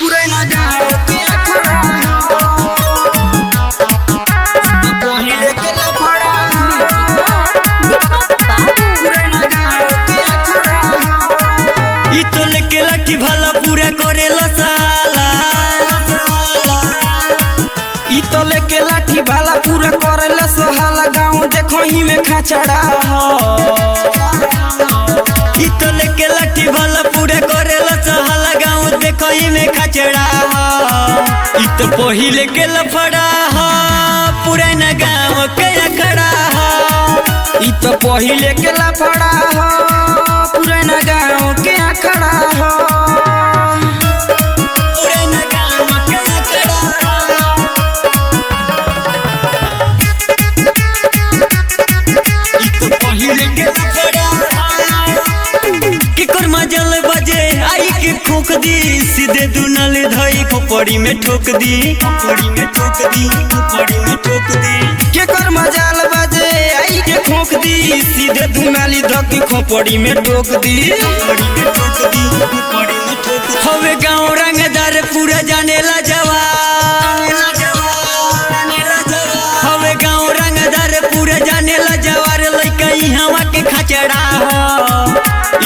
पुराना गाँव के अखड़ा पहिले के लफड़ा पुराना गाँव के अखड़ा ई तो लेके लाठी भला पूरा करेला साला ई तो लेके लाठी भाला पूरा करेला सोहाला गाँव देखो ही में खचड़ा ई तो लेके लाठी भला पूरा करेला साला गाँव देखो ही में खचड़ा ई तो पहिले के लफड़ा पुराना गाँव के अखड़ा ई तो पहिले के लफड़ा पुराना गाँव के अखड़ा पुराना गाँव के अखड़ा ई तो पहिले के लफड़ा केकर मजल बजे आई के खोक दी सीधे दुनल धई खोपड़ी में ठोक दी खोपड़ी में ठोक दी खोपड़ी में ठोक दी केकर मजाल बजे आई के खोक दी सीधे धुनाली धके खोपड़ी में ठोक दी खोपड़ी में ठोक दी खोपड़ी में ठोक दी हवे गाँव रंगदार पूरा जानेला जवान हवे गाँव रंगदार पूरा जानेला जवार लइका इहवा के खचड़ा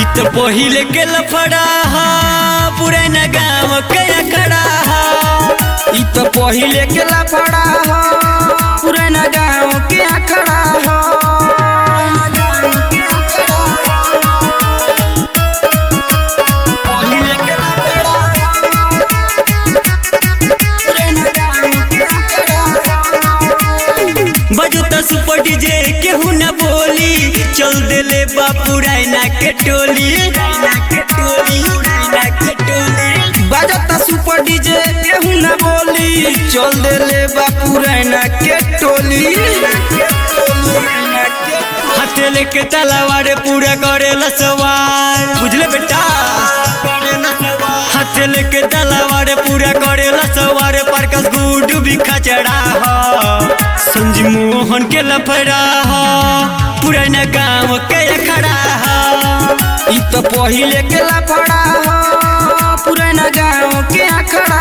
ई तो पहिले के लफड़ा पुराना गाँव के अखड़ा ई तो पहिले के लफड़ा पुराना गाँव के अखड़ा पहिले के लफड़ा पुराना गाँव के अखड़ा बजता सुपर डीजे केहू न बोली चल देले बापू रायना के टोली बजता सुपर डीजे केहू न बोली चल देले बापू रैना के टोली हाथे लेके तलवार पूरा करेला सवार बुझले बेटा हाथे लेके तलवार पूरा करेला सवार प्रकाश गुड्डू भी खचड़ा संजीव मोहन के लफड़ा पुराना गाँव के अखड़ा ई तो पहिले के लफड़ा पुराना गाँव के अखड़ा